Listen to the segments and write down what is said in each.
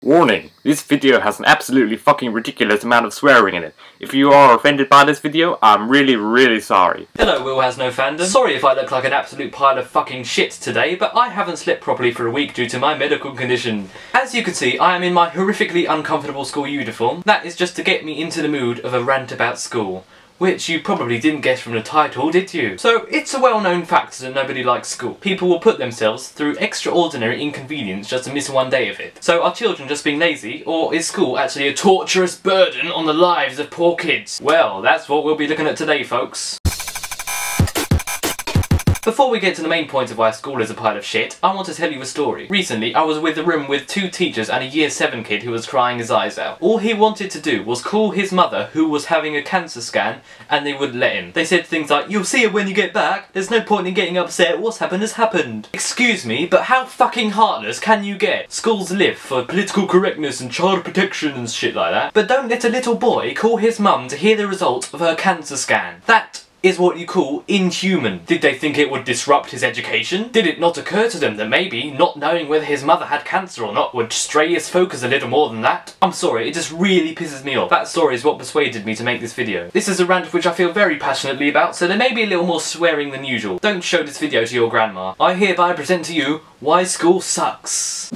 Warning, this video has an absolutely fucking ridiculous amount of swearing in it. If you are offended by this video, I'm really sorry. Hello, Will Has No Fandom. Sorry if I look like an absolute pile of fucking shit today, but I haven't slept properly for a week due to my medical condition. As you can see, I am in my horrifically uncomfortable school uniform. That is just to get me into the mood of a rant about school. Which you probably didn't guess from the title, did you? So, it's a well-known fact that nobody likes school. People will put themselves through extraordinary inconvenience just to miss one day of it. So, are children just being lazy, or is school actually a torturous burden on the lives of poor kids? Well, that's what we'll be looking at today, folks. Before we get to the main point of why school is a pile of shit, I want to tell you a story. Recently, I was with a room with 2 teachers and a year 7 kid who was crying his eyes out. All he wanted to do was call his mother, who was having a cancer scan, and they wouldn't let him. They said things like, "You'll see her when you get back, there's no point in getting upset, what's happened has happened." Excuse me, but how fucking heartless can you get? Schools live for political correctness and child protection and shit like that, but don't let a little boy call his mum to hear the result of her cancer scan. That is what you call inhuman. Did they think it would disrupt his education? Did it not occur to them that maybe not knowing whether his mother had cancer or not would stray his focus a little more than that? I'm sorry, it just really pisses me off. That story is what persuaded me to make this video. This is a rant which I feel very passionately about, so there may be a little more swearing than usual. Don't show this video to your grandma. I hereby present to you why school sucks.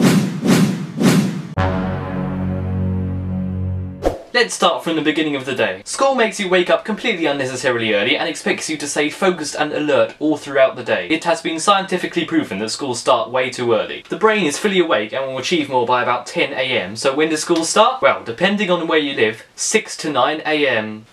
Let's start from the beginning of the day. School makes you wake up completely unnecessarily early and expects you to stay focused and alert all throughout the day. It has been scientifically proven that schools start way too early. The brain is fully awake and will achieve more by about 10 AM, so when does school start? Well, depending on where you live, 6 to 9 AM.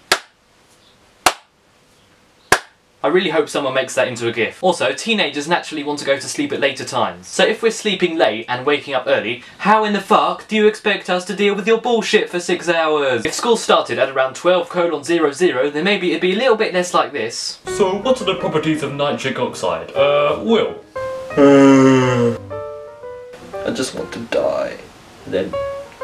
I really hope someone makes that into a gif. Also, teenagers naturally want to go to sleep at later times. So if we're sleeping late and waking up early, how in the fuck do you expect us to deal with your bullshit for 6 hours? If school started at around 12:00, then maybe it'd be a little bit less like this. So, what are the properties of nitric oxide? Will? I just want to die. Then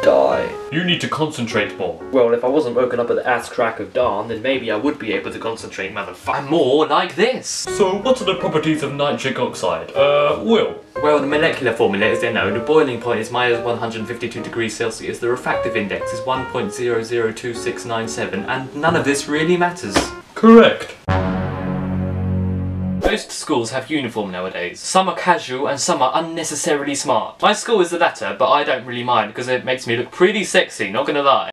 die. You need to concentrate more. Well, if I wasn't woken up at the ass crack of dawn, then maybe I would be able to concentrate, motherfucker. And more like this. So, what are the properties of nitric oxide? Will? Well, the molecular formula is there known. The boiling point is -152 degrees Celsius. The refractive index is 1.002697, and none of this really matters. Correct. Most schools have uniform nowadays. Some are casual and some are unnecessarily smart. My school is the latter, but I don't really mind because it makes me look pretty sexy, not gonna lie.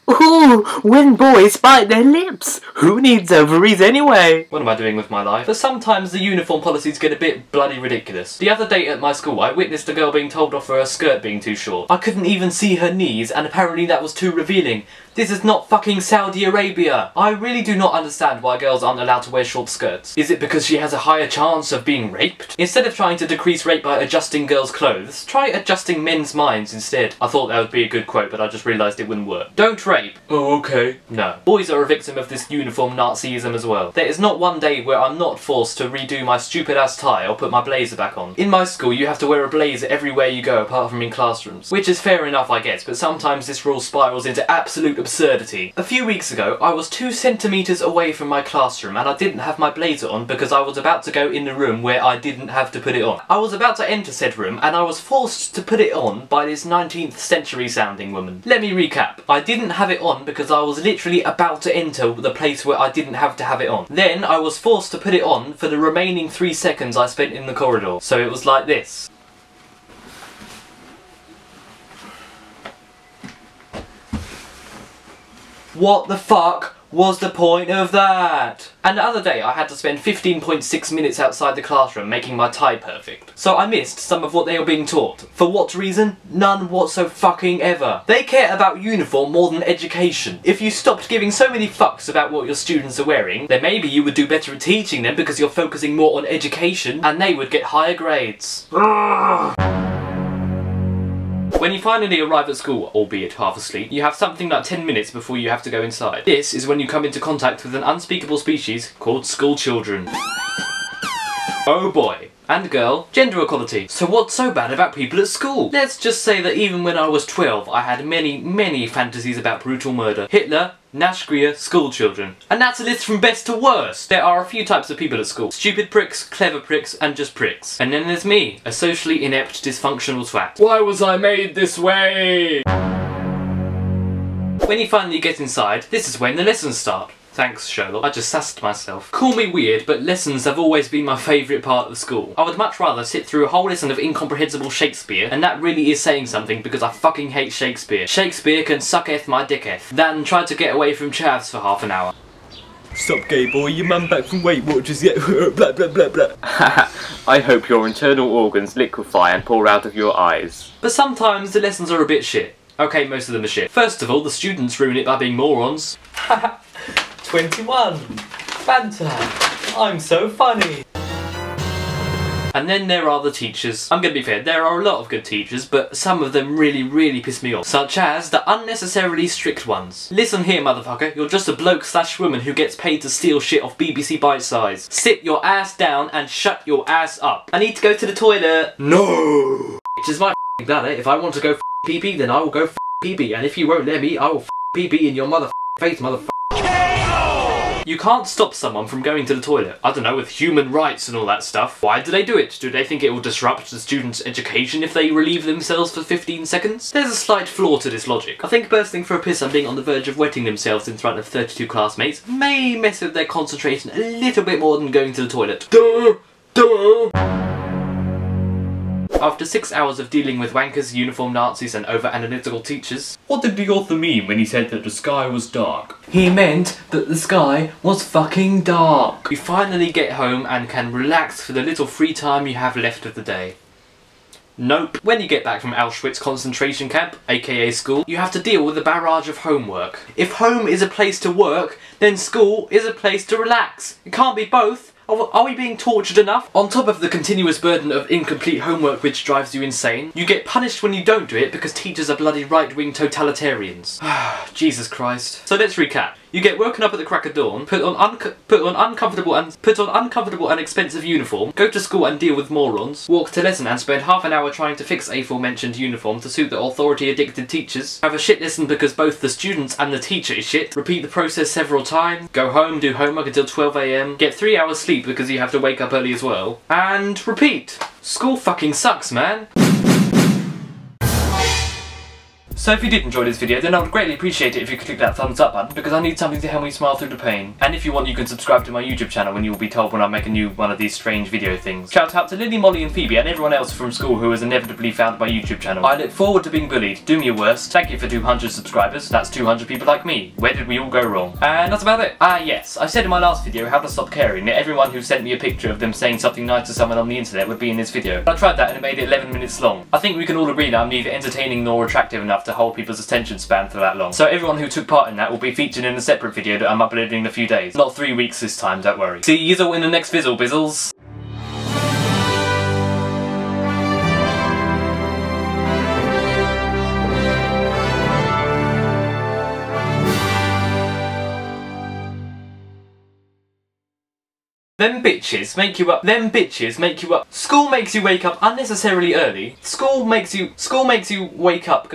Ooh, when boys bite their lips! Who needs ovaries anyway? What am I doing with my life? But sometimes the uniform policies get a bit bloody ridiculous. The other day at my school, I witnessed a girl being told off for her skirt being too short. I couldn't even see her knees, and apparently that was too revealing. This is not fucking Saudi Arabia! I really do not understand why girls aren't allowed to wear short skirts. Is it because she has a higher chance of being raped? Instead of trying to decrease rape by adjusting girls' clothes, try adjusting men's minds instead. I thought that would be a good quote, but I just realised it wouldn't work. Don't rape. Oh, okay. No. Boys are a victim of this uniform Nazism as well. There is not one day where I'm not forced to redo my stupid ass tie or put my blazer back on. In my school, you have to wear a blazer everywhere you go apart from in classrooms. Which is fair enough, I guess, but sometimes this rule spirals into absolute absurdity. A few weeks ago, I was 2 centimeters away from my classroom and I didn't have my blazer on because I was about to go in the room where I didn't have to put it on. I was about to enter said room and I was forced to put it on by this 19th century sounding woman. Let me recap. I didn't have it on because I was literally about to enter the place where I didn't have to have it on. Then I was forced to put it on for the remaining 3 seconds I spent in the corridor. So it was like this. What the fuck was the point of that? And the other day I had to spend 15.6 minutes outside the classroom making my tie perfect. So I missed some of what they were being taught. For what reason? None whatsoever. They care about uniform more than education. If you stopped giving so many fucks about what your students are wearing, then maybe you would do better at teaching them because you're focusing more on education and they would get higher grades. When you finally arrive at school, albeit half asleep, you have something like 10 minutes before you have to go inside. This is when you come into contact with an unspeakable species called school children. Oh boy. and girl, gender equality. So what's so bad about people at school? Let's just say that even when I was 12, I had many fantasies about brutal murder. Hitler, Nash Grier, school children. And that's a list from best to worst. There are a few types of people at school. Stupid pricks, clever pricks, and just pricks. And then there's me, a socially inept, dysfunctional twat. Why was I made this way? When you finally get inside, this is when the lessons start. Thanks, Sherlock. I just sassed myself. Call me weird, but lessons have always been my favourite part of school. I would much rather sit through a whole lesson of incomprehensible Shakespeare, and that really is saying something because I fucking hate Shakespeare. Shakespeare can sucketh my dicketh, than try to get away from chavs for half an hour. Stop, gay boy, your mum back from Weight Watchers yet? Blah blah blah blah. I hope your internal organs liquefy and pour out of your eyes. But sometimes the lessons are a bit shit. Okay, most of them are shit. First of all, the students ruin it by being morons. 21. Fanta. I'm so funny. And then there are the teachers. I'm gonna be fair, there are a lot of good teachers, but some of them really piss me off. Such as the unnecessarily strict ones. Listen here, motherfucker, you're just a bloke/woman who gets paid to steal shit off BBC Bite Size. Sit your ass down and shut your ass up. I need to go to the toilet. No. Which is my bladder. If I want to go pee-pee, then I will go pee-pee. And if you won't let me, I will pee-pee in your face, motherfucker. You can't stop someone from going to the toilet. I don't know, with human rights and all that stuff. Why do they do it? Do they think it will disrupt the students' education if they relieve themselves for 15 seconds? There's a slight flaw to this logic. I think bursting for a piss and being on the verge of wetting themselves in front of 32 classmates may mess with their concentration a little bit more than going to the toilet. Duh! After 6 hours of dealing with wankers, uniform Nazis and over-analytical teachers, what did the author mean when he said that the sky was dark? He meant that the sky was fucking dark. You finally get home and can relax for the little free time you have left of the day. Nope. When you get back from Auschwitz concentration camp, aka school, you have to deal with a barrage of homework. If home is a place to work, then school is a place to relax. It can't be both. Are we being tortured enough? On top of the continuous burden of incomplete homework which drives you insane, you get punished when you don't do it because teachers are bloody right-wing totalitarians. Jesus Christ. So let's recap. You get woken up at the crack of dawn, put on uncomfortable and expensive uniform, go to school and deal with morons, walk to lesson and spend half an hour trying to fix aforementioned uniform to suit the authority-addicted teachers, have a shit lesson because both the students and the teacher is shit, repeat the process several times, go home, do homework until 12 AM, get 3 hours sleep because you have to wake up early as well, and repeat. School fucking sucks, man. So if you did enjoy this video, then I would greatly appreciate it if you could click that thumbs up button, because I need something to help me smile through the pain. And if you want, you can subscribe to my YouTube channel when you will be told when I make a new one of these strange video things. Shout out to Lily, Molly and Phoebe and everyone else from school who has inevitably found my YouTube channel. I look forward to being bullied. Do me your worst. Thank you for 200 subscribers. That's 200 people like me. Where did we all go wrong? And that's about it. Ah yes, I said in my last video how to stop caring that everyone who sent me a picture of them saying something nice to someone on the internet would be in this video. But I tried that and it made it 11 minutes long. I think we can all agree that I'm neither entertaining nor attractive enough to hold people's attention span for that long. So everyone who took part in that will be featured in a separate video that I'm uploading in a few days. Not 3 weeks this time, don't worry. See you all in the next Vizzle Bizzles. Them bitches make you up. School makes you wake up unnecessarily early. School makes you wake up